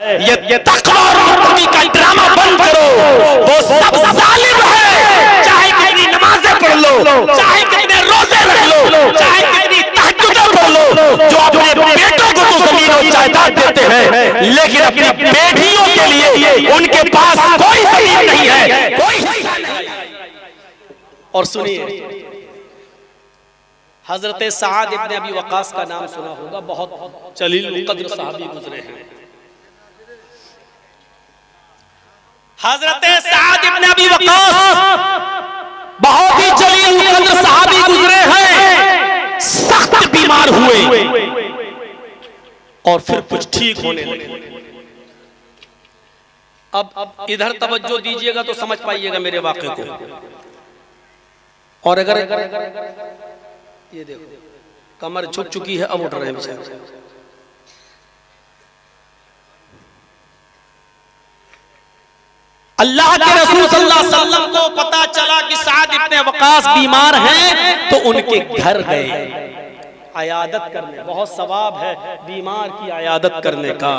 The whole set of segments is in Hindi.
ये तकवा और मुत्तकी का ड्रामा बंद करो। वो सब जालिम है, चाहे कितनी नमाजें पढ़ लो, चाहे कितने रोजे रख लो, चाहे कितनी तहज्जुदें पढ़ लो, जो अपने बेटों को तो जमीन और जायदाद देते हैं, लेकिन अपनी बेटियों के लिए उनके पास कोई जमीन नहीं है, कोई हिस्सा नहीं। और सुनिए, हजरत साद इब्न अबी वक़ास का नाम सुना होगा, बहुत जलील क़द्र सहाबी गुजरे हैं। हजरत साद इब्न अबी वक़ास बहुत ही जलील क़द्र सहाबी गुजरे हैं, सख्त बीमार हुए और फिर कुछ ठीक होने लगे। अब इधर तवज्जो दीजिएगा तो समझ पाइएगा मेरे वाक़े को। और अगर ये देखो, कमर झुक चुकी है, अब उठ रहे हैं बेचारे। अल्लाह के रसूल सल्लल्लाहु अलैहि वसल्लम को पता चला कि साद इब्न वक़ास बीमार हैं, तो उनके घर गए अयादत करने। बहुत सवाब है बीमार की अयादत करने का।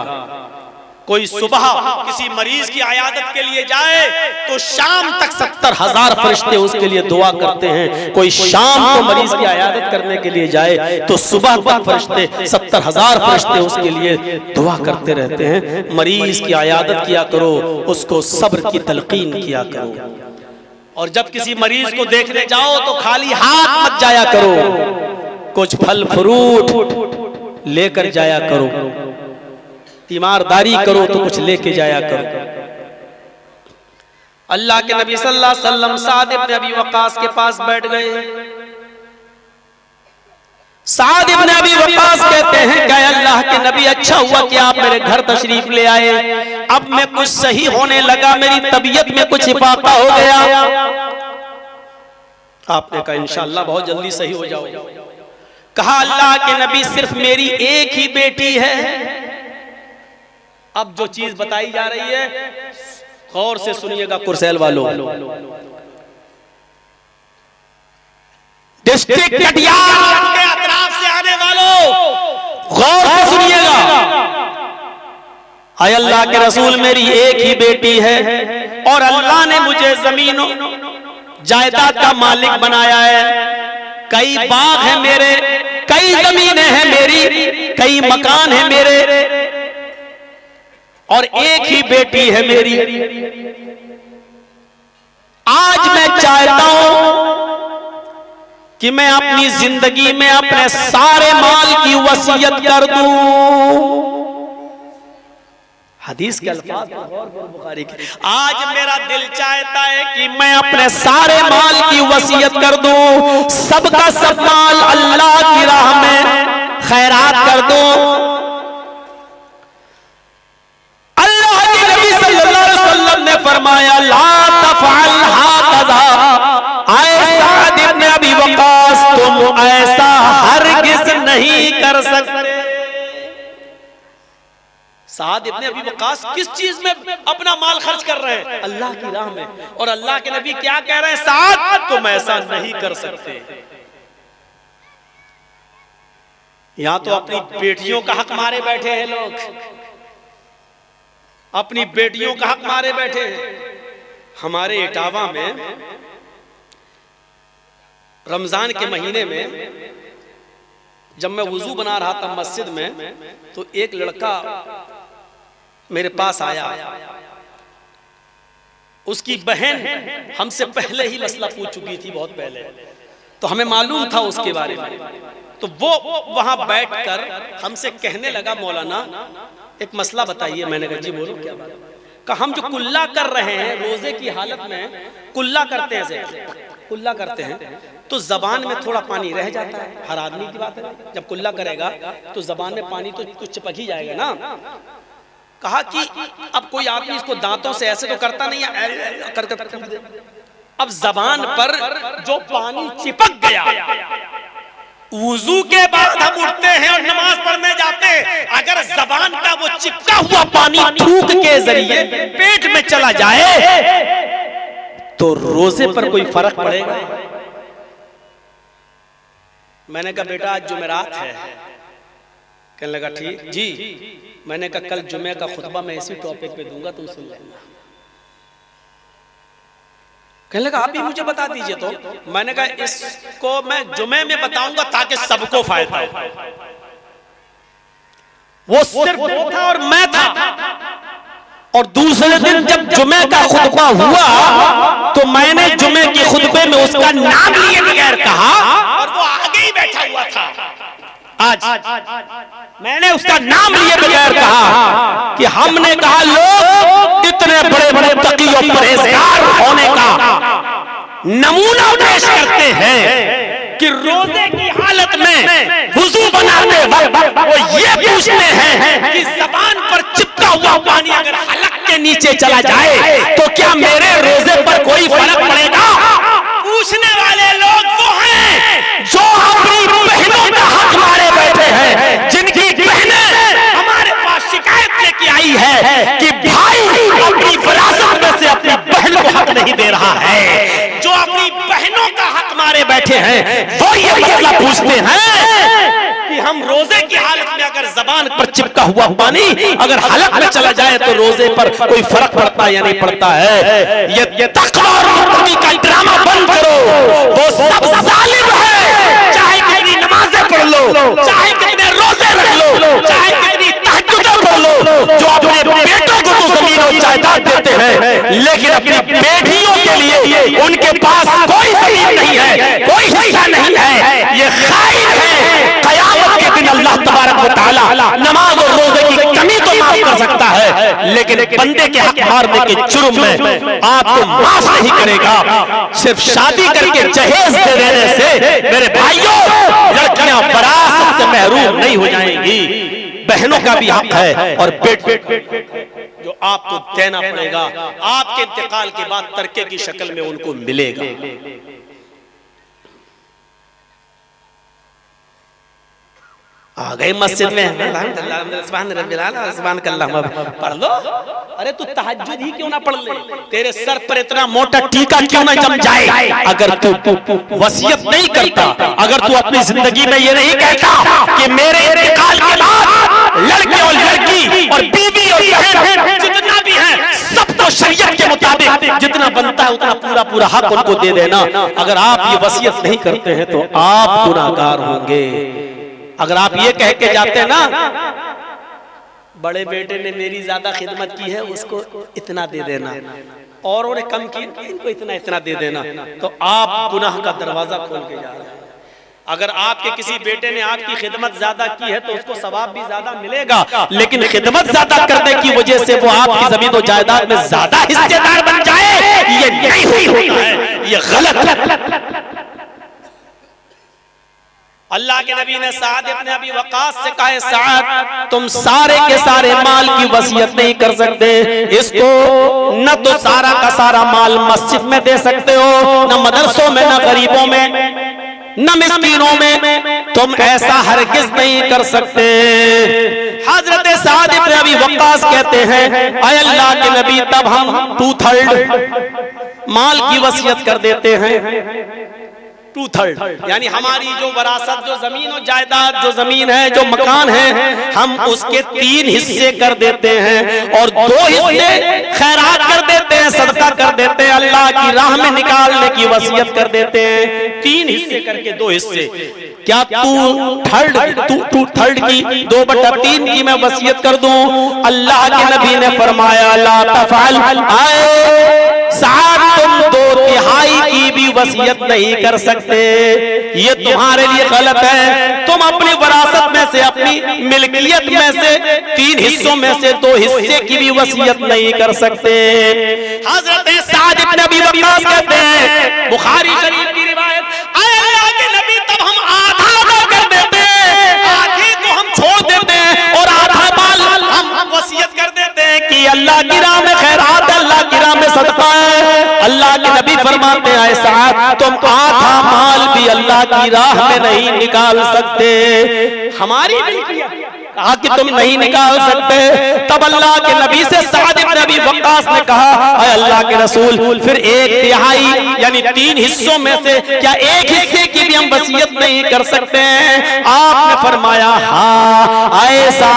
कोई सुबह किसी मरीज की अयादत के लिए जाए तो शाम तक 70,000 फरिश्ते उसके लिए दुआ करते हैं। कोई शाम को मरीज की अयादत करने के लिए जाए तो सुबह तक फरिश्ते 70,000 फरिश्ते उसके लिए दुआ करते रहते हैं। मरीज की अयादत किया करो, उसको सब्र की तलकीन किया करो। और जब किसी मरीज को देखने जाओ तो खाली हाथ मत जाया करो, कुछ फल फ्रूट लेकर जाया करो। तीमारदारी करो तो कुछ लेके जाया करो। अल्लाह के नबी सल्लल्लाहु अलैहि वसल्लम साद इब्न अबी वक़ास के पास बैठ गए। साद इब्न अबी वक़ास कहते हैं कि अल्लाह के नबी, अच्छा हुआ कि आप मेरे घर तशरीफ ले आए। अब मैं कुछ सही होने लगा, मेरी तबीयत में कुछ इफाका हो गया। आपने कहा इंशाअल्लाह बहुत जल्दी सही हो जाओ। कहा अल्लाह के नबी, सिर्फ मेरी एक ही बेटी है। अब जो चीज बताई जा रही है गौर से सुनिएगा कुरसैल वालों, डिस्ट्रिक्ट कटिहार के अतराफ से आने वालों, गौर से सुनिएगा। आय अल्लाह के रसूल, मेरी एक ही बेटी है और अल्लाह ने मुझे जमीनों जायदाद का मालिक बनाया है। कई बाग हैं मेरे, कई जमीनें हैं मेरी, कई मकान हैं मेरे, और एक ही बेटी है मेरी। आज मैं चाहता हूं कि मैं अपनी जिंदगी में अपने सारे माल की वसीयत कर दूं। हदीस के अल्फाज बुखारी के, आज मेरा दिल चाहता है कि मैं अपने सारे माल की वसीयत कर दूं, सबका सब माल अल्लाह की राह में खैरात कर दूं। फरमाया ला तफअल हाकज़ा, ऐ साद इब्न अबी वक़ास, तुम ऐसा हरगिज़ नहीं कर सकते। साद इब्न अबी वक़ास किस चीज में अपना माल खर्च कर रहे हैं? अल्लाह की राह में। और अल्लाह के नबी क्या कह रहे हैं? साद, तुम ऐसा नहीं कर सकते। यहां तो अपनी बेटियों का हक मारे बैठे हैं लोग, अपनी बेटियों का हक मारे बैठे हैं। हमारे इटावा में रमजान के महीने में जब मैं वुजू बना रहा था मस्जिद में, तो एक लड़का मेरे पास आया। उसकी बहन हमसे पहले ही मसला पूछ चुकी थी, बहुत पहले, तो हमें मालूम था उसके बारे में। तो वो वहां बैठकर हमसे कहने लगा, मौलाना एक मसला बताइए। मैंने कहा जी बोलो क्या बात? कहा हम जो कुल्ला कर रहे हैं, रोजे की हालत में कुल्ला करते हैं, कुल्ला करते हैं तो जबान में थोड़ा पानी रह जाता है। हर आदमी की बात है, जब कुल्ला करेगा तो जबान में पानी तो कुछ चिपक ही जाएगा ना। कहा कि अब कोई आदमी इसको दांतों से ऐसे तो करता नहीं है, कर अब जबान पर जो पानी चिपक गया, वुजू के बाद हम उठते हैं और नमाज पढ़ने जाते हैं, अगर जबान का वो चिपका हुआ पानी थूक के जरिए पेट में चला जाए तो रोजे पर कोई फर्क पड़ेगा? मैंने कहा बेटा आज जुमेरात है, कहने लगा ठीक जी। मैंने कहा कल जुमे का खुतबा मैं इसी टॉपिक पे दूंगा, तुम सुन लेना। कहने लगा आप भी मुझे बता दीजिए। तो मैंने कहा इसको मैं जुमे में बताऊंगा ताकि सबको फायदा हो। वो सिर्फ वो था और मैं था। और दूसरे दिन जब जुमे का खुतबा हुआ तो मैंने जुमे के खुतबे में उसका नाम लिए बगैर कहा, और वो आगे ही बैठा हुआ था। आज मैंने उसका नाम लिए बगैर कहा कि हमने कहा लोग इतने बड़े बड़े तकी और परहेजगार होने का नमूना पेश करते हैं कि रोजे की हालत में वुजू बनाते वक्त वो ये पूछते हैं कि ज़बान पर चिपका हुआ पानी अगर हलक के नीचे चला जाए तो क्या मेरे रोजे पर कोई फर्क पड़ेगा? पूछने वाले लोग वो हैं जो अपनी बहनों का हक मारे बैठे हैं, जिनकी बहनें हमारे पास शिकायत लेके आई है कि भाई अपनी विरासत में से अपनी बहन को हक नहीं दे रहा है। जो अपनी बहनों का हक मारे बैठे हैं वो ये मसला पूछते हैं कि हम रोजे की हालत में अगर ज़बान पर चिपका हुआ पानी अगर हलक में चला जाए तो रोजे पर कोई फर्क पड़ता है या नहीं पड़ता है। ये तकवा और मुत्तकी का ड्रामा बंद करो। वो सब जालिम है, चाहे कितनी नमाजें पढ़ लो, चाहे कितने रोजे रख लो, चाहे कितनी तहज्जुदें पढ़ लो, जो अपने बेटों को तो ज़मीन और जायदाद देते हैं लेकिन अपनी बेटियों के लिए उनके पास कोई ज़मीन नहीं है, कोई हिस्सा नहीं है, ये खाइन है। क़यामत के दिन अल्लाह तबारक व तआला नमाज और रोजे की कमी तो माफ कर सकता है, लेकिन एक बंदे के हक मारने के जुर्म में आपको माफ नहीं करेगा। सिर्फ शादी करके जहेज दे देने से मेरे भाइयों लड़कियां विरासत से महरूम नहीं हो जाएंगी। बहनों का भी हक है और बेटे जो आपको देना पड़ेगा, आपके इंतकाल के बाद तरके की शक्ल में उनको मिलेगा। आ गए मस्जिद में पढ़ लो। अरे तू तहज्जुद ही क्यों ना पढ़ ले? तेरे सर पर इतना मोटा टीका क्यों ना जम जाए? अगर तू वसीयत नहीं करता, अगर तू अपनी जिंदगी में ये नहीं कहता कि मेरे इंतकाल के बाद लड़के और लड़की और बीवी और बहन जितना भी है सबको शरीयत के मुताबिक जितना बनता है उतना पूरा पूरा हक उनको दे देना। अगर आप ये वसीयत नहीं करते हैं तो आप गुनाहगार होंगे। अगर आप ये कह के जाते ना बड़े बेटे ने मेरी ज्यादा खिदमत की है उसको इतना दे देना, और उन्हें कम की इनको इतना इतना दे देना, तो आप गुनाह का दरवाजा खोल के जा रहे हैं। अगर आपके किसी बेटे ने आपकी खिदमत ज्यादा की है तो उसको सवाब भी ज्यादा मिलेगा, लेकिन खिदमत ज्यादा करने की वजह से वो आपकी जमीन और जायदाद में ज्यादा हिस्सेदार बन जाए, ये नहीं होता है, ये गलत है। अल्लाह के नबी ने साद इब्न अबी वक़ास से कहा, साद तुम सारे के सारे माल की वसीयत नहीं कर सकते, इसको न तो सारा का सारा माल मस्जिद में दे सकते हो, न मदरसों में, न गरीबों में, न मिस्कीनों में, तुम ऐसा हरगिज नहीं कर सकते। हजरत साद इब्न अबी वक़ास कहते हैं, ऐ अल्लाह के नबी तब हम 2/3 माल की वसीयत कर देते हैं। 2/3 यानी हमारी जो वरासत, जो जमीन और जायदाद, जो जमीन है, जो मकान है, हम उसके 3 हिस्से कर देते हैं और 2 हिस्से खैरात कर देते हैं, सदका कर देते हैं, अल्लाह की राह में निकालने की वसीयत कर देते हैं। 3 हिस्से करके 2 हिस्से। क्या 2/3 की 2/3 की मैं वसीयत कर दूं? अल्लाह के नबी ने फरमाया ला तफअल, साथ तुम 2/3 की भी वसीयत नहीं कर सकते, ये तुम्हारे लिए गलत है। तुम अपनी वरासत में से, अपनी मिल्कियत में से 3 हिस्सों में से 2 हिस्से की भी वसीयत नहीं कर सकते। हजरत साद इब्न अबी वक़ास कहते हैं, बुखारी शरीफ की रिवायत, अल्लाह के नबी तब हम आधा कर देते, आधे को हम छोड़ देते और आधा माल हम वसीयत कर देते हैं कि अल्लाह की राह में खैरात, अल्लाह की राह में सदका है। अल्लाह के नबी फरमाते हैं, ऐसा तुम आधा माल भी अल्लाह की राह में नहीं निकाल सकते। हमारी कहा कि तुम नहीं निकाल सकते। तब अल्लाह के नबी से साद इब्न अबी वक्कास ने कहा, अय अल्लाह के रसूल, फिर 1/3 यानी 3 हिस्सों में से क्या 1 हिस्से की भी हम वसीयत नहीं कर सकते हैं? आपने फरमाया हाँ, ऐसा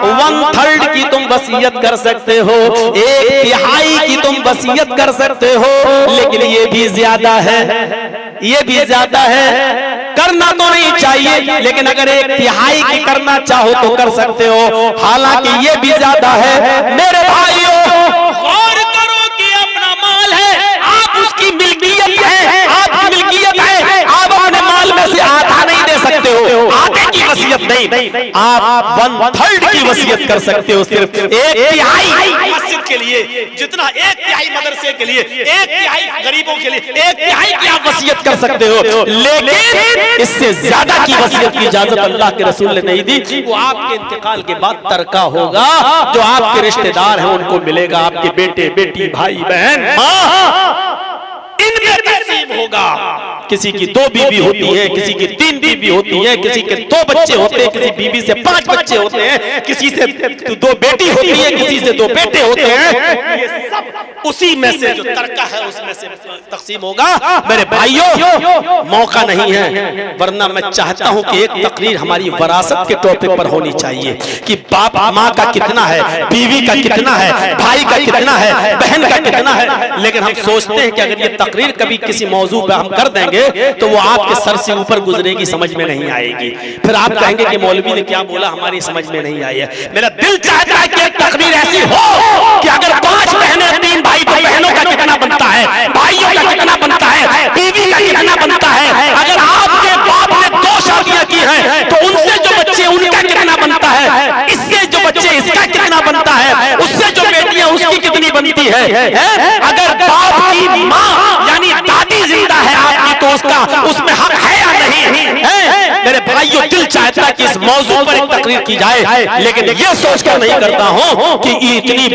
1/3 की तुम वसीयत कर सकते हो, 1/3 की तुम वसीयत कर सकते हो, लेकिन ये भी ज्यादा है, ये भी ज्यादा है। करना तो नहीं चाहिए, लेकिन अगर 1/3 की करना चाहो तो कर सकते हो, हालांकि ये भी ज्यादा है। मेरे भाइयों, गौर करो कि अपना माल है, आप उसकी मिल्कियत है, आपकी मिल्कियत है, आप अपने माल में से आधा नहीं दे सकते हो, आधे की वसीयत नहीं, आप 1/3 की वसीयत कर सकते हो, सिर्फ 1/3 मस्जिद के लिए, जितना 1/3 मदरसे के लिए, 1/3 गरीबों के लिए, 1/3 की आप वसीयत कर सकते हो, लेकिन इससे ज्यादा की वसीयत की इजाजत अल्लाह के रसूल ने नहीं दी। वो आपके इंतकाल के बाद तरका होगा, जो आपके रिश्तेदार हैं उनको मिलेगा, आपके बेटे बेटी भाई बहन इनमें तकसीम होगा। किसी की 2 बीवी होती है, किसी की 3 बीवी होती है, किसी के 2 बच्चे होते हैं, किसी बीवी से 5 बच्चे होते हैं, किसी से 2 बेटी होती है, किसी से 2 बेटे होते हैं, ये सब उसी में से जो तरका है उसमें से तकसीम होगा। मेरे भाइयों, मौका नहीं है, वरना मैं चाहता हूं कि एक तकरीर हमारी वरासत के टॉपिक पर होनी चाहिए कि बाप माँ का कितना है, बीवी का कितना है, भाई का कितना है, बहन का कितना है। लेकिन हम सोचते हैं कि अगर ये तकरीर कभी किसी मौजू पे हम कर देंगे तो वो आपके सर से ऊपर गुजरेगी, समझ में नहीं आएगी, फिर आप कहेंगे कि मौलवी ने क्या बोला, हमारी समझ में नहीं आई है। मेरा दिल चाहता है कि एक तकरीर ऐसी हो कि अगर 5 बहनें 3 भाई, तो बहनों का कितना बनता है, भाइयों का कितना बनता है, बीवी का कितना बनता है, अगर आपके बाप ने 2 शादियां की हैं तो उनसे जो बच्चे उनका कितना बनता है, इससे जो बच्चे इसका कितना बनता है, उससे जो बेटियां उसकी कितनी बनती है। अगर बाप की माँ यानी दादी जिंदा है आपकी, तो उसका उसमें हक है या नहीं है? मेरे भाइयों, दिल चाहता है कि इस मौजू पर एक तकरीर की जाए, लेकिन ये सोचकर नहीं करता हूं कि इतनी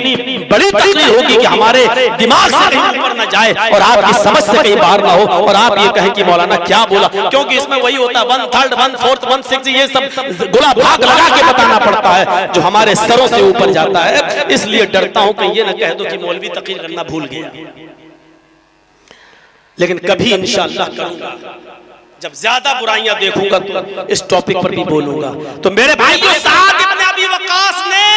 बड़ी तकरीर होगी कि हमारे दिमाग से कहीं ऊपर न जाए और आपकी समझ से कहीं बाहर ना हो और आप ये कहें कि मौलाना क्या बोला, क्योंकि इसमें वही होता है 1/3, 1/4, 1/6, ये सब गुला भाग लगा के बताना पड़ता है जो हमारे सरों से ऊपर जाता है। इसलिए डरता हूं कि ये ना कह दो कि मौलवी तकरीर करना भूल गया, लेकिन कभी इंशाअल्लाह करूंगा, जब ज्यादा बुराइयां देखूंगा तो इस टॉपिक पर भी बोलूंगा। तो मेरे भाइयों, साद इब्न अबी वक्कास ने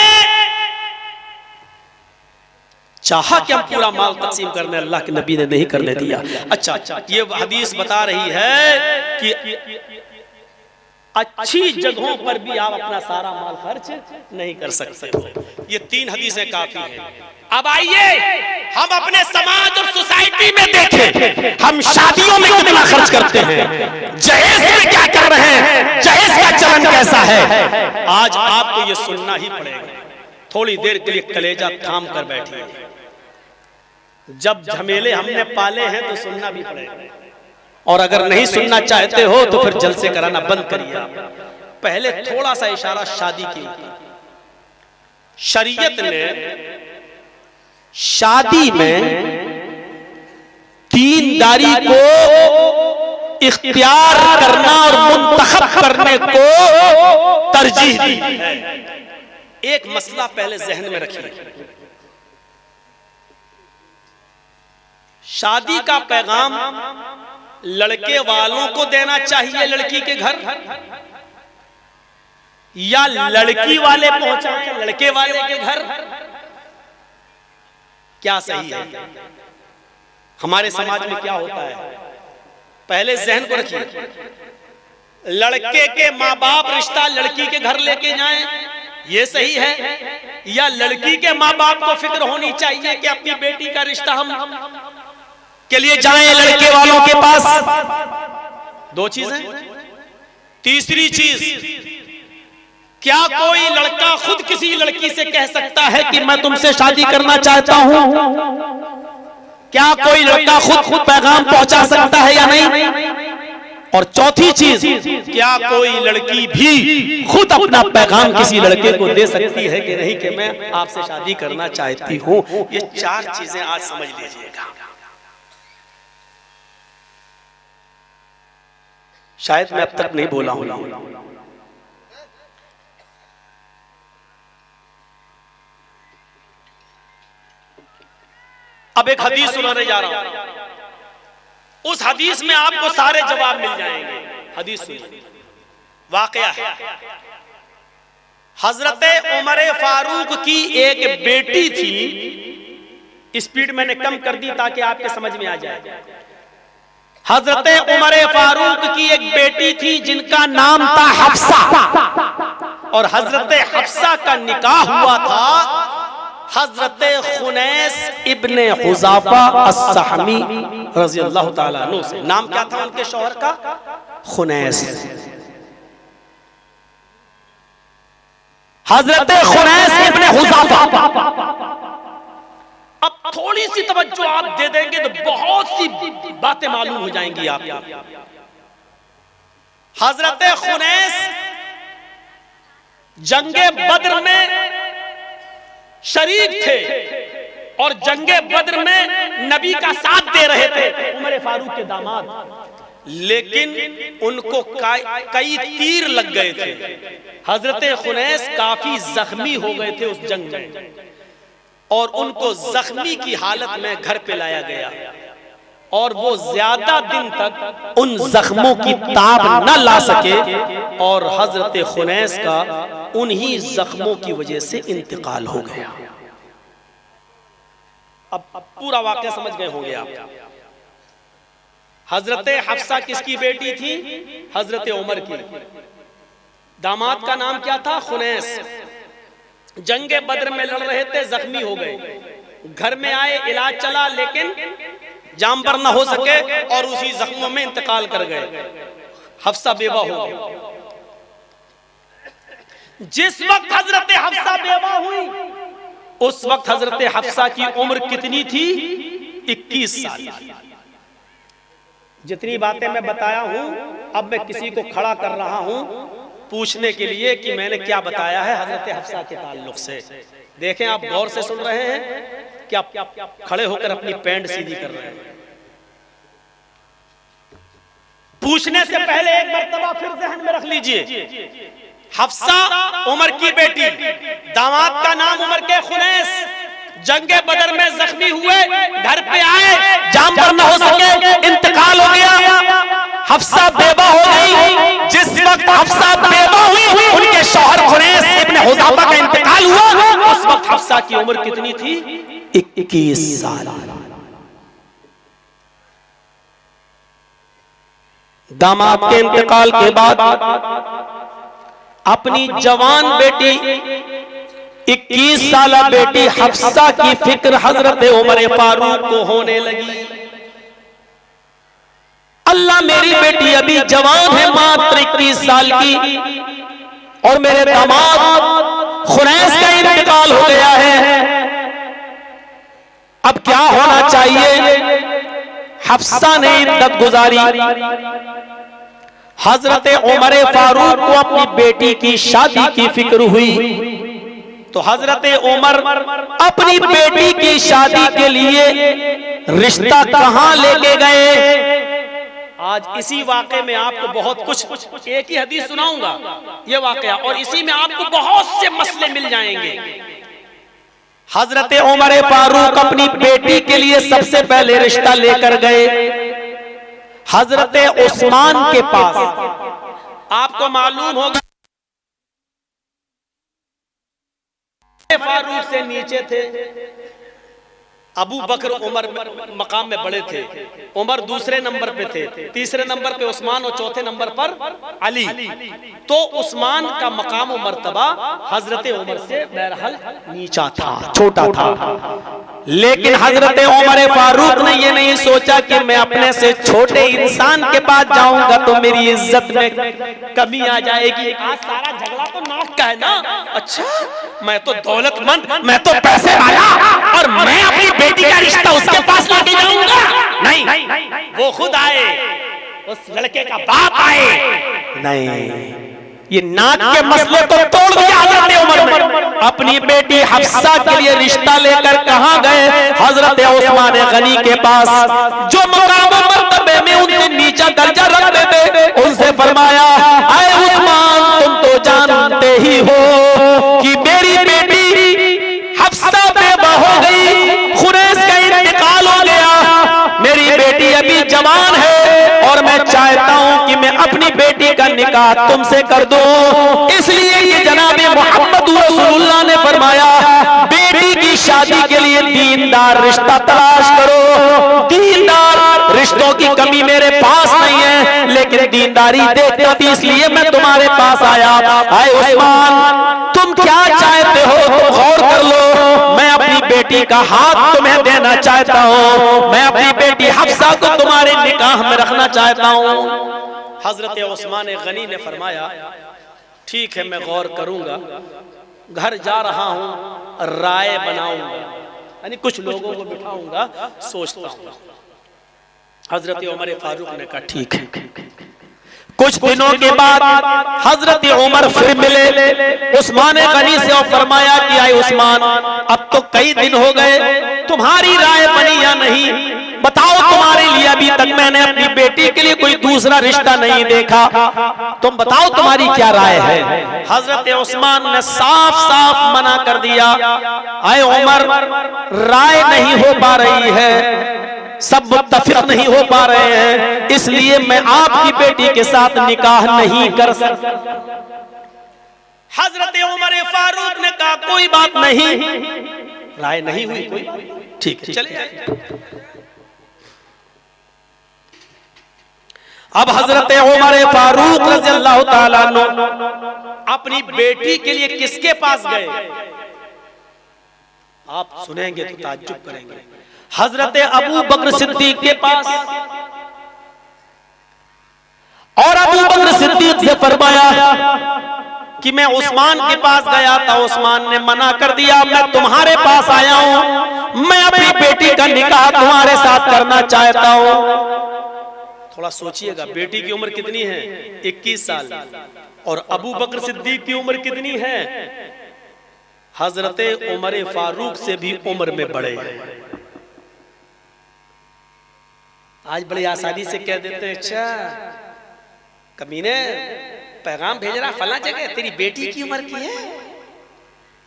चाहा कि हम पूरा माल तकसीम करने, अल्लाह के नबी ने नहीं करने दिया। अच्छा, ये हदीस बता रही है कि अच्छी जगहों पर भी आप अपना सारा माल खर्च नहीं कर सकते हो। ये 3 हदीसें काफी हैं। अब आइए हम अपने समाज और सोसाइटी में देखें, हम शादियों में कितना खर्च करते हैं, जहेज में क्या कर रहे हैं, जहेज का चलन कैसा है। आज आपको ये सुनना ही पड़ेगा। थोड़ी देर के लिए कलेजा थाम कर बैठिए, जब झमेले हमने पाले हैं तो सुनना भी पड़ेगा, और अगर नहीं सुनना चाहते हो तो फिर जलसे कराना बंद करिए। पहले थोड़ा सा इशारा शादी की। शरीयत ने शादी में तीनदारी को इख्तियार करना और मुंतखब करने को तरजीह दी है। एक मसला पहले जहन में रखिए, शादी का पैगाम लड़के वालों को देना चाहिए लड़की के घर, या लड़की वाले पहुंचाएं लड़के वाले के घर, क्या सही है? हमारे समाज में क्या होता है, पहले जहन को रखिए, लड़के के माँ बाप रिश्ता लड़की के घर लेके जाएं, ये सही है, या लड़की के माँ बाप को फिक्र होनी चाहिए कि अपनी बेटी का रिश्ता हम के लिए जाएं लड़के वालों के पास? 2 चीजें। तीसरी चीज, क्या कोई लड़का खुद किसी लड़की से कह सकता है कि मैं तुमसे शादी करना चाहता हूं? क्या कोई लड़का खुद पैगाम पहुंचा सकता है या नहीं? और चौथी चीज, क्या कोई लड़की भी खुद अपना पैगाम किसी लड़के को दे सकती है कि नहीं कि मैं आपसे शादी करना चाहती हूं? ये 4 चीजें आज समझ लीजिएगा। शायद मैं अब तक नहीं बोला हूं। अब एक हदीस सुनाने जा रहा हूं, उस हदीस में आपको सारे जवाब मिल जाएंगे। हदीस सुनिए, वाकया है। हजरत उमर फारूक की एक बेटी थी, स्पीड मैंने कम कर दी ताकि आपके समझ में आ जाए। हजरत उमर फारूक की एक बेटी थी जिनका नाम था हफ्सा, और हजरत हफ्सा का निकाह हुआ था हजरत खुनैस इब्ने हुज़ाफा अस्सहमी रज़ियल्लाहु ताला अन्हु से। नाम क्या था उनके शौहर का? खुनैस। हजरत खुनैस इब्ने हुज़ाफा। अब थोड़ी सी तवज्जो आप दे देंगे तो बहुत सी बातें मालूम हो जाएंगी आपको। हजरत खुनैस जंगे बद्र में शरीक थे और जंगे बद्र में नबी का साथ दे रहे थे, उमर फारूक के दामाद। लेकिन उनको कई तीर लग गए थे। हजरत खुनैस काफी जख्मी हो गए थे उस जंग में, और उनको जख्मी की हालत में घर पे लाया गया, और वो ज्यादा दिन तक उन जख्मों की ताब न ला सके, और हजरत खुनैस का उन्हीं जख्मों की वजह से इंतकाल हो गया। अब पूरा वाकया समझ गए होंगे आप। हजरत हफ्सा किसकी बेटी थी? हजरत उमर की। दामाद का नाम क्या था? खुनैस। जंगे बद्र में लड़ रहे थे, जख्मी हो गए, घर में आए, इलाज चला, लेकिन जाम पर न हो सके और उसी जख्मों में इंतकाल कर गए। हफ्सा बेवा हो गई। जिस वक्त हजरत हफ्सा बेवा हुई, उस वक्त हजरत हफ्सा की उम्र कितनी थी? 21 साल। जितनी बातें मैं बताया हूं, अब मैं किसी को खड़ा कर रहा हूं पूछने के लिए कि मैंने क्या बताया है हजरत हफ्सा के ताल्लुक से। देखें, आप गौर से सुन रहे हैं कि आप खड़े होकर अपनी पैंट सीधी कर रहे हैं। पूछने से पहले एक मर्तबा फिर ज़हन में रख लीजिए, हफ्सा उमर की बेटी, दामाद का नाम उमर के खुनैस, जंगे बदर में जख्मी हुए, घर पे आए, जाम पर न हो सके, इंतकाल हो गया, हफ्सा बेवा हो गई। जिस वक्त हफ्सा बेवा हुई, उनके शौहर खुनैस इब्ने हुज़ाफा का इंतकाल हुआ। उस वक्त हफ्सा की उम्र कितनी थी? 21 साल। दामाद के इंतकाल के बाद अपनी जवान बेटी 21 साल बेटी हफ्सा की फिक्र हजरत उमर फारूक को होने लगी। अल्लाह, मेरी बेटी अभी जवान है, मात्र 21 साल की, और मेरे दामाद खुनैस का इंतकाल हो गया है, अब क्या होना चाहिए? हफ्सा ने इद्दत गुजारी। हजरत उमर फारूक को अपनी बेटी की शादी की फिक्र हुई, तो हजरत उमर अपनी बेटी की शादी के लिए रिश्ता कहां लेके गए? आज इसी वाक़े में आपको बहुत कुछ, एक ही हदीस सुनाऊंगा ये वाक़या, और इसी में आपको बहुत से मसले मिल जाएंगे। हजरत उमर फारूक अपनी बेटी के लिए सबसे पहले रिश्ता लेकर गए हजरत उस्मान के पास। आपको मालूम होगा फारूक से नीचे थे अबू बकर, उमर मकाम में बड़े थे, उमर दूसरे नंबर पे थे, तीसरे नंबर पे उस्मान और चौथे नंबर पर अली। तो उस्मान का मकाम और मर्तबा हजरत उमर से बहरहाल नीचा था, छोटा था। लेकिन हजरत उमर फारूक ने ये नहीं सोचा कि मैं अपने से छोटे इंसान के पास जाऊंगा तो मेरी इज्जत में कमी आ जाएगी। आज सारा झगड़ा तो नाक का है ना। अच्छा, मैं तो दौलतमंद, मैं तो पैसे वाला, और मैं अपनी बेटी का रिश्ता उसके पास लेके जाऊंगा? नहीं, वो खुद आए, उस लड़के का बाप आए। नहीं, ये नाक के मसले तो तोड़ दिया हजरत उमर ने। अपनी बेटी हफ्सा के लिए रिश्ता लेकर कहां गए? हजरत उस्मान गनी के पास, जो मकाम मर्तबे में उनसे नीचा दर्जा रखते थे। उनसे फरमाया, ऐ उस्मान, तुम तो जानते ही हो कि मेरी बेटी हफ्सा बेवा हो गई, कि मैं अपनी बेटी का निकाह तुमसे कर दूं। इसलिए कि जनाबे मोहम्मद रसूलुल्लाह ने फरमाया बेटी की शादी के लिए दीनदार रिश्ता तलाश करो। दीनदार रिश्तों की कमी मेरे पास नहीं है, लेकिन दीनदारी देखता थी, इसलिए मैं तुम्हारे पास आया। आए उस्मान, तुम क्या चाहते हो तो गौर कर लो। मैं अपनी बेटी का हाथ तुम्हें देना चाहता हूँ। मैं अपनी बेटी हफ्सा को तुम्हारे निकाह में रखना चाहता हूँ। हजरत उस्मान गनी ने फरमाया ठीक है, मैं गौर करूंगा, घर जा रहा हूं, राय बनाऊंगा, यानी कुछ लोगों को बिठाऊंगा, सोचता हूं। हजरत उमर फारूक ने कहा ठीक है। कुछ दिनों के बाद हजरत उमर फिर मिले उस्मान गनी से और फरमाया कि आए उस्मान, अब तो कई दिन हो गए, तुम्हारी राय बनी या नहीं? बताओ, तुम्हारे लिए अभी तक मैंने अपनी बेटी के लिए कोई दूसरा रिश्ता नहीं देखा, तुम बताओ तुम्हारी क्या राय है? हजरत उस्मान ने साफ साफ मना कर दिया, आए उमर, राय नहीं हो पा रही है, सब मुत्तफिक नहीं हो पा रहे हैं, इसलिए मैं आपकी बेटी के साथ निकाह नहीं कर सकता। हजरत उमर फारूक ने कहा कोई बात नहीं, राय नहीं हुई कोई, ठीक है, चले आए। अब हजरत उमर फारूक रज़ियल्लाहु ताला अन्हु अपनी बेटी के लिए किसके पास गए? आप सुनेंगे तो ताज्जुब करेंगे। हजरत अबू बकर सिद्दीक के पास। और अबू बकर सिद्दीक से फरमाया कि मैं उस्मान के पास गया था, उस्मान ने मना कर दिया, मैं तुम्हारे पास आया हूं, मैं अपनी बेटी का निकाह तुम्हारे साथ करना चाहता हूं। थोड़ा सोचिएगा, बेटी की उम्र कितनी है? 21 साल। और अबू बकर सिद्दीक की उम्र कितनी है? हजरत उमर फारूक से भी उम्र में बड़े। आज बड़ी आसानी से कह देते हैं अच्छा कमीने पैगाम भेज रहा फला जगह, तेरी बेटी की उम्र की है।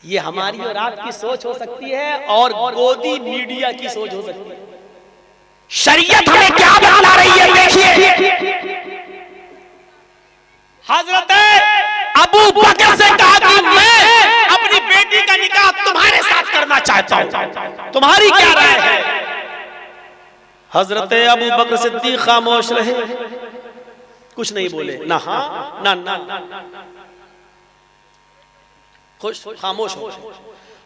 ये हमारी और आपकी सोच हो सकती है और गोदी मीडिया की सोच हो सकती है। शरीयत हमें क्या बता रही है देखिए। हजरत अबू बकर से कहा कि मैं अपनी बेटी का निकाह तुम्हारे साथ करना चाहता हूं, तुम्हारी क्या राय है? हजरत अबू बकर सिद्दीक खामोश रहे, कुछ नहीं बोले, ना हाँ ना ना, खुश खामोश हो।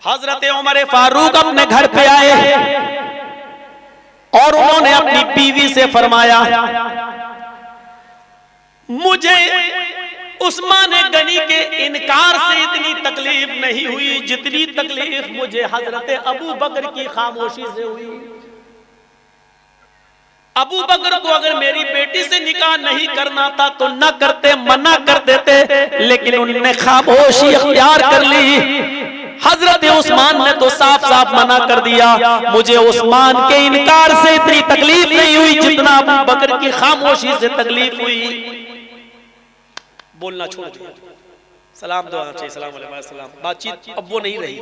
हजरत उमर फारूक अपने घर पे आए और उन्होंने अपनी बीवी से फरमाया मुझे उस्मान गनी के इनकार से इतनी तकलीफ नहीं हुई जितनी तकलीफ मुझे हजरत अबू बकर की खामोशी से हुई। अबू बकर को अगर मेरी बेटी से निकाह नहीं करना था तो न करते, मना कर देते, लेकिन उन्होंने खामोशी अख्तियार कर ली। हजरत उस्मान ने तो साफ साफ मना कर दिया, मुझे उस्मान के इनकार से इतनी तकलीफ नहीं हुई जितना अबू बकर की खामोशी से तकलीफ हुई। बोलना छोड़ दिया, सलाम दुआ चाहिए, सलाम अलैकुम सलाम, बातचीत अब वो नहीं रही।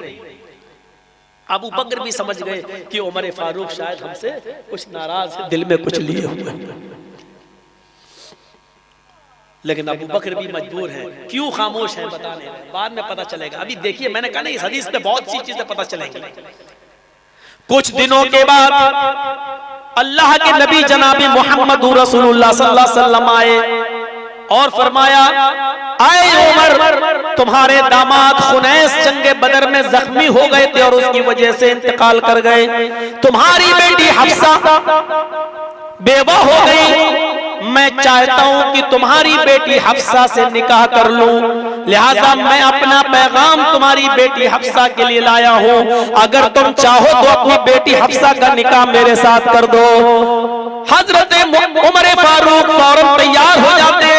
अबू बकर भी समझ गए कि उमर फारूक शायद हमसे कुछ नाराज है, दिल में कुछ लिए हुए, लेकिन अबू बकर भी मजबूर है। क्यों खामोश है बताने, बाद में पता चलेगा। अभी देखिए, मैंने कहा ना इस हदीस पे बहुत सी चीजें पता चलेंगी। कुछ दिनों के बाद अल्लाह के नबी जनाबी मोहम्मद रसूलुल्लाह सल्लल्लाहु अलैहि वसल्लम आए और फरमाया, आए उमर, तुम्हारे दामाद खुनैस जंगे बदर में जख्मी हो गए थे और उसकी वजह से इंतकाल कर गए। तुम्हारी बेटी हफ्सा बेवा हो गई, मैं चाहता हूं कि तुम्हारी बेटी हफ्सा से निकाह कर लूं, लिहाजा मैं अपना पैगाम तुम्हारी बेटी हफ्सा के लिए लाया हूं। अगर तुम चाहो तो अपनी बेटी हफ्सा का निकाह मेरे साथ कर दो। हजरत उमर फारूक फौरन तैयार हो जाते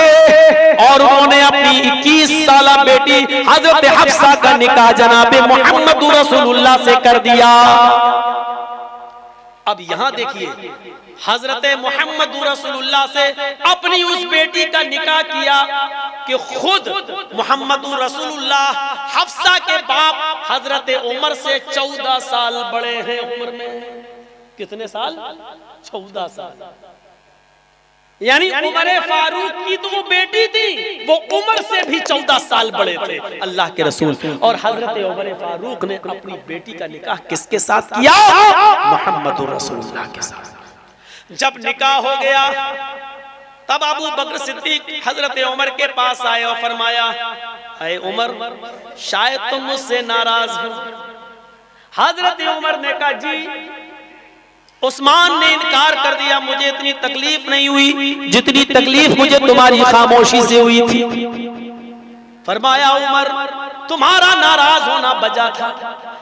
और उन्होंने अपनी 21 साला बेटी हजरत हफ्सा का निकाह जनाबे मोहम्मद रसूलुल्लाह से कर दिया। अब यहां देखिए, हजरत मोहम्मद रसूलुल्लाह से अपनी उस बेटी का निकाह किया कि खुद मोहम्मद रसूलुल्लाह हफ्सा के बाप हजरत उमर से 14 साल बड़े हैं उम्र में। कितने साल? 14 साल। यानी उमर फारूक की तो वो बेटी थी, वो उमर से भी 14 साल बड़े थे अल्लाह के रसूल। और हजरत उमर फारूक ने अपनी बेटी का निकाह किसके साथ किया? मोहम्मदुर रसूलुल्लाह के साथ। जब निकाह हो गया तब अबू बकर सिद्दीक हजरत उमर के पास आए और फरमाया, अरे उमर, शायद तुम मुझसे नाराज हो। हजरत उमर ने कहा, जी उस्मान ने इनकार कर दिया, मुझे इतनी तकलीफ नहीं हुई जितनी तकलीफ मुझे तुम्हारी खामोशी से हुई थी। फरमाया, उमर तुम्हारा नाराज होना बजा था,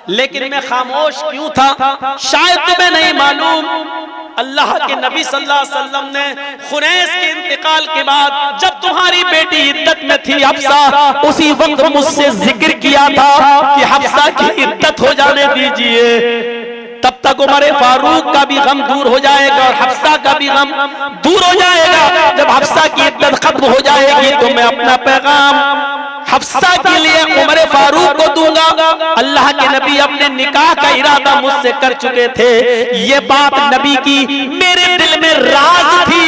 लेकिन मैं खामोश क्यों था? शायद तुम्हें नहीं मालूम, अल्लाह के नबी सल्लल्लाहु अलैहि वसल्लम ने खुनैस के इंतकाल के बाद जब तुम्हारी बेटी इद्दत में थी हफ्सा, उसी वक्त मुझसे जिक्र किया था कि हफ्सा की इद्दत हो जाने दीजिए, तब तक उमर फारूक का भी गम दूर हो जाएगा और हफ्सा का भी गम दूर हो जाएगा। जब हफ्सा की इद्दत खत्म हो जाएगी तो मैं अपना पैगाम हफ्सा के लिए उमर फारूक को दूंगा। अल्लाह के नबी अपने निकाह का इरादा मुझसे कर चुके थे, ये बात नबी की मेरे दिल में राज थी,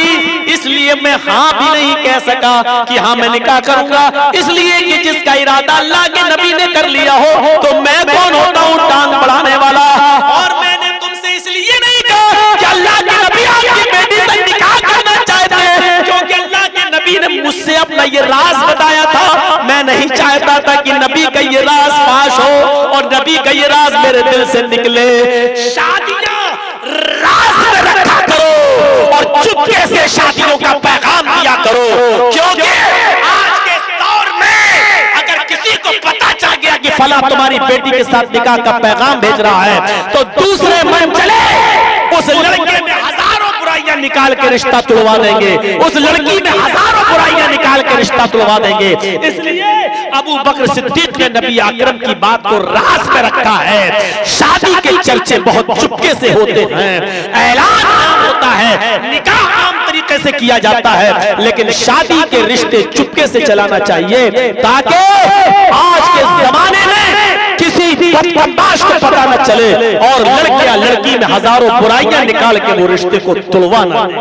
इसलिए मैं हाँ भी नहीं कह सका कि हाँ मैं निकाह करूंगा, इसलिए कि जिसका इरादा अल्लाह के नबी ने कर लिया हो तो मैं कौन होता हूँ टांग बढ़ाने वाला। और मैंने तुमसे इसलिए नहीं कहा कि अल्लाह के नबी आपकी बेटी से निकाह करना चाहते हैं, क्योंकि अल्लाह के नबी ने मुझसे अपना ये राज बताया था। मैं नहीं चाहता था कि नबी का ये राज फाश हो और नबी का ये राज मेरे दिल से निकले। शादियां राज में रखा करो और चुपके से शादियों का पैगाम दिया करो, क्योंकि आज के दौर में अगर किसी को पता चल गया कि फला तुम्हारी बेटी के साथ निकाह का पैगाम भेज रहा है तो दूसरे मन चले उस लड़के में हजारों बुराइयां निकाल के रिश्ता तुड़वा देंगे, उस लड़की में हजारों बुराइयां निकाल के रिश्ता तुड़वा देंगे। इसलिए अबू बकर सिद्दीक ने नबी अकरम की बात को राज में रखा है। शादी के चर्चे बहुत चुपके से होते हैं, ऐलान आम होता है, निकाह आम तरीके से किया जाता है, लेकिन शादी के रिश्ते चुपके से चलाना चाहिए ताकि आज के जमाने में किसी बदमाश को पता न चले और लड़कियां लड़की में हजारों बुराइयां निकाल के वो रिश्ते को तुड़वा ना दे।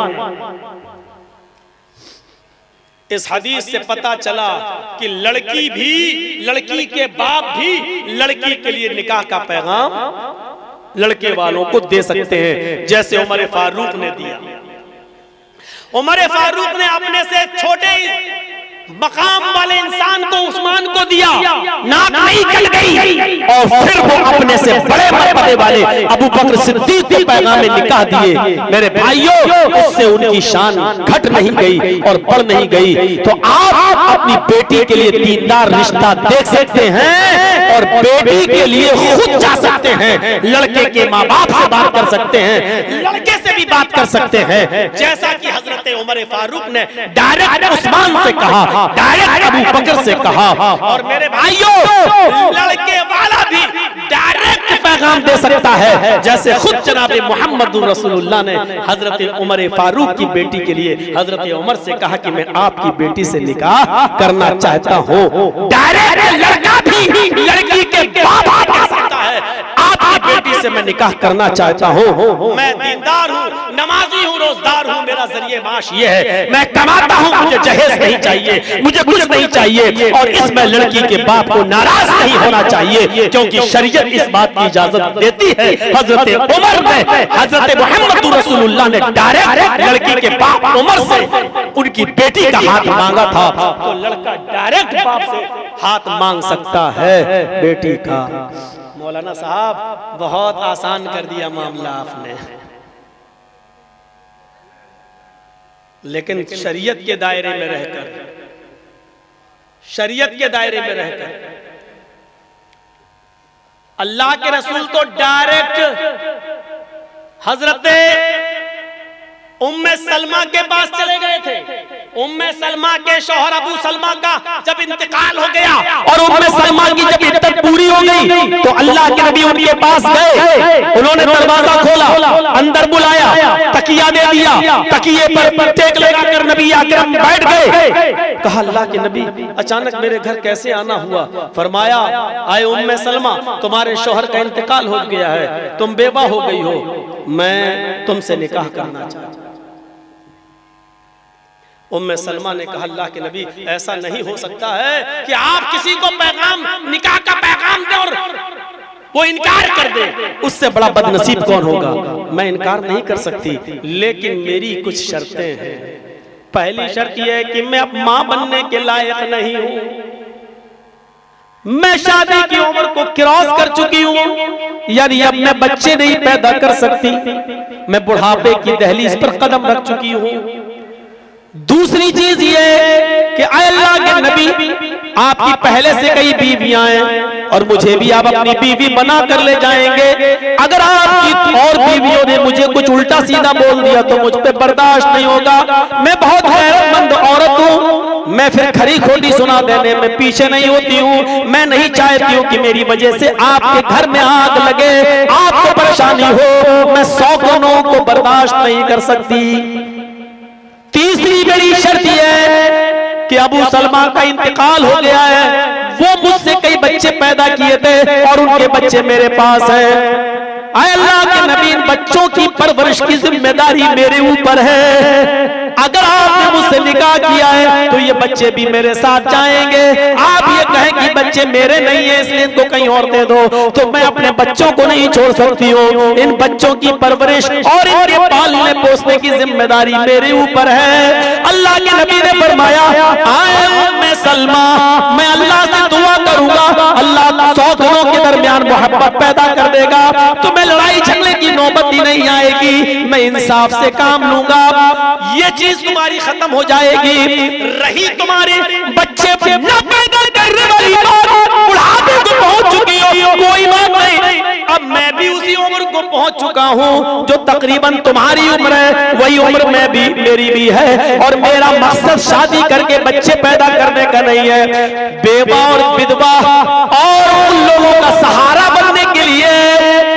इस हदीस से पता चला कि लड़की भी, लड़की के बाप भी लड़की के लिए निकाह का पैगाम लड़के वालों को दे सकते हैं, जैसे उमर फारूक ने दिया। उमर फारूक ने अपने से छोटे मकाम वाले इंसान को, उस्मान को दिया, नाक नहीं कल गई, और फिर वो अपने से बड़े मर्तबे वाले अबू बकर सिद्दीक के पैगाम में निकाह दिए। मेरे भाइयों, उससे उनकी शान घट नहीं गई और बढ़ नहीं गई। तो आप अपनी बेटी के लिए दीनदार रिश्ता देख सकते हैं और बेटी के लिए खुद जा सकते हैं, लड़के के माँ बाप से बात कर सकते हैं, लड़के से भी बात कर सकते हैं, जैसा कि हजरत उमर फारूक ने डायरेक्ट उस्मान से कहा, डायरेक्ट अबू बकर से कहा। और मेरे भाइयों, लड़के वाला भी डायरेक्ट पैगाम दे सकता है, जैसे खुद जनाबे मोहम्मदुर रसूलुल्लाह ने हजरत उमर फारूक की बेटी के लिए हजरत उमर से कहा कि मैं आपकी बेटी से निकाह करना चाहता हूँ। डायरेक्ट लड़का भी लड़की के बाप कह सकता है, आपकी बेटी से मैं निकाह करना चाहता हूँ, मैं दीनदार हूँ, नमाजी हूँ, रोजदार हूँ, मेरा जरिए माश ये है, मैं कमाता हूँ, मुझे जहेज नहीं चाहिए, मुझे कुछ नहीं चाहिए। और इसमें लड़की के बाप को नाराज नहीं होना चाहिए, क्योंकि शरीयत इस बात की इजाजत देती है। हजरत उमर ने, हजरत मोहम्मद रसूलुल्लाह ने डायरेक्ट लड़की के बाप उमर से उनकी बेटी का हाथ मांगा था, तो लड़का डायरेक्ट बाप से हाथ मांग सकता है बेटी का। मौलाना साहब, बहुत आसान कर दिया मामला आपने, लेकिन शरीयत के दायरे में रहकर, शरीयत के दायरे में रहकर अल्लाह के रसूल तो डायरेक्ट हजरत उम्मे सलमा के पास चले गए थे। उम्मे सलमा के शौहर अबू सलमा का जब इंतकाल हो गया और उम्मे सलमा की जब इद्दत पूरी हो गई तो अल्लाह के नबी उनके पास गए, उन्होंने दरवाजा खोला, अंदर बुलाया, तकिया दे दिया, तकिए पर टेक लगाकर नबी अकरम बैठ गए। कहा, अल्लाह के नबी, अचानक मेरे घर कैसे आना हुआ? फरमाया, आए उम्मे सलमा, तुम्हारे शौहर का इंतकाल हो गया है, तुम बेवा हो गई हो, मैं तुमसे निकाह करना चाहता हूं। उम्मे सलमा ने कहा अल्लाह के नबी ऐसा नहीं हो सकता है कि आप किसी को पैगाम निकाह का पैगाम दें और वो इनकार कर दे। उससे बड़ा बदनसीब कौन होगा। मैं इनकार नहीं कर सकती, लेकिन मेरी कुछ शर्तें हैं। पहली शर्त यह है कि मैं अब मां बनने के लायक नहीं हूं, मैं शादी की उम्र को क्रॉस कर चुकी हूं, यानी अब मैं बच्चे नहीं पैदा कर सकती, मैं बुढ़ापे की दहलीज पर कदम रख चुकी हूं। दूसरी चीज ये कि अल्लाह के नबी आपकी पहले से कई बीवियां हैं और मुझे भी आप अपनी बीवी बना कर ले जाएंगे। अगर आपकी और बीवियों ने मुझे कुछ उल्टा सीधा बोल दिया तो मुझ पे बर्दाश्त नहीं होगा। मैं बहुत गैरतमंद औरत हूँ, मैं फिर खरी खोटी सुना देने में पीछे नहीं होती हूँ। मैं नहीं चाहती हूँ कि मेरी वजह से आपके घर में आग लगे, आपको परेशानी हो। मैं 100 गुनों को बर्दाश्त नहीं कर सकती। तीसरी बड़ी शर्त यह है कि अबू सलमा का इंतकाल हो गया है, वो मुझसे कई बच्चे पैदा किए थे और उनके बच्चे मेरे पास हैं। अल्लाह के नबी, इन बच्चों की परवरिश की जिम्मेदारी मेरे ऊपर है। अगर आपने मुझसे निकाह किया है तो ये बच्चे भी मेरे साथ जाएंगे। आप ये कहें कि बच्चे मेरे नहीं है इसलिए इनको कहीं और दे दो, तो मैं अपने बच्चों को नहीं छोड़ सकती हूँ। इन बच्चों की परवरिश और इनके पालने पोसने की जिम्मेदारी मेरे ऊपर है। अल्लाह के नबी ने फरमाया, आए उम्मे सलमा, मैं अल्लाह से दुआ करूंगा, अल्लाह 100 दिनों के दरमियान मोहब्बत पैदा कर देगा, तो मैं लड़ाई झगड़े की नौबत ही नहीं आएगी, मैं इंसाफ से काम लूंगा, ये चीज तुम्हारी खत्म हो जाएगी। रही तुम्हारे बच्चे न पैदा करने वाली बात, बुढ़ापे को पहुंच चुकी हो, कोई बात नहीं, अब मैं भी उसी उम्र को पहुंच चुका हूं जो तकरीबन तुम्हारी उम्र है, वही उम्र मैं भी मेरी भी है। और मेरा मकसद शादी करके बच्चे पैदा करने का नहीं है, बेवा और विधवा और उन लोगों का सहारा बनने के लिए,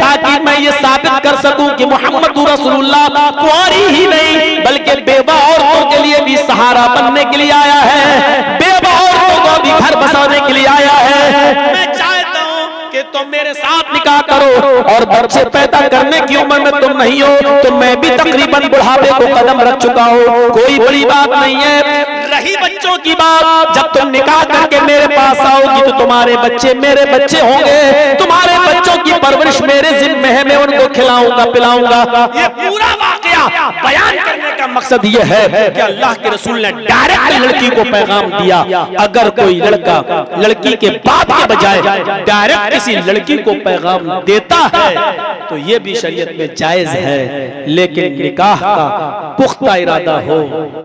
ताकि मैं ये साबित कर सकूं कि मोहम्मद रसूलुल्लाह कुंवारी ही नहीं बल्कि बेवा औरतों के लिए भी सहारा बनने के लिए आया है, बेवा औरतों को भी घर बसाने के लिए आया है। मैं चाहता हूं कि तुम मेरे साथ निकाह करो और बच्चे पैदा करने की उम्र में तुम नहीं हो, तो मैं भी तकरीबन बुढ़ापे को कदम रख चुका हूं, कोई बड़ी बात नहीं है। रही बच्चों की बात, जब तुम निकाह करके मेरे पास आओगी तो तुम्हारे बच्चे मेरे बच्चे होंगे, तुम्हारे बच्चों की परवरिश मेरे जिम्मे है, मैं उनको खिलाऊंगा पिलाऊंगा। ये पूरा वाकया बयान करने का मकसद ये है कि अल्लाह के रसूल ने डायरेक्ट लड़की को पैगाम दिया। अगर कोई लड़का लड़की के बाप के बजाय डायरेक्ट किसी लड़की को पैगाम देता है तो ये भी शरीयत में जायज है, लेकिन निकाह का पुख्ता इरादा हो।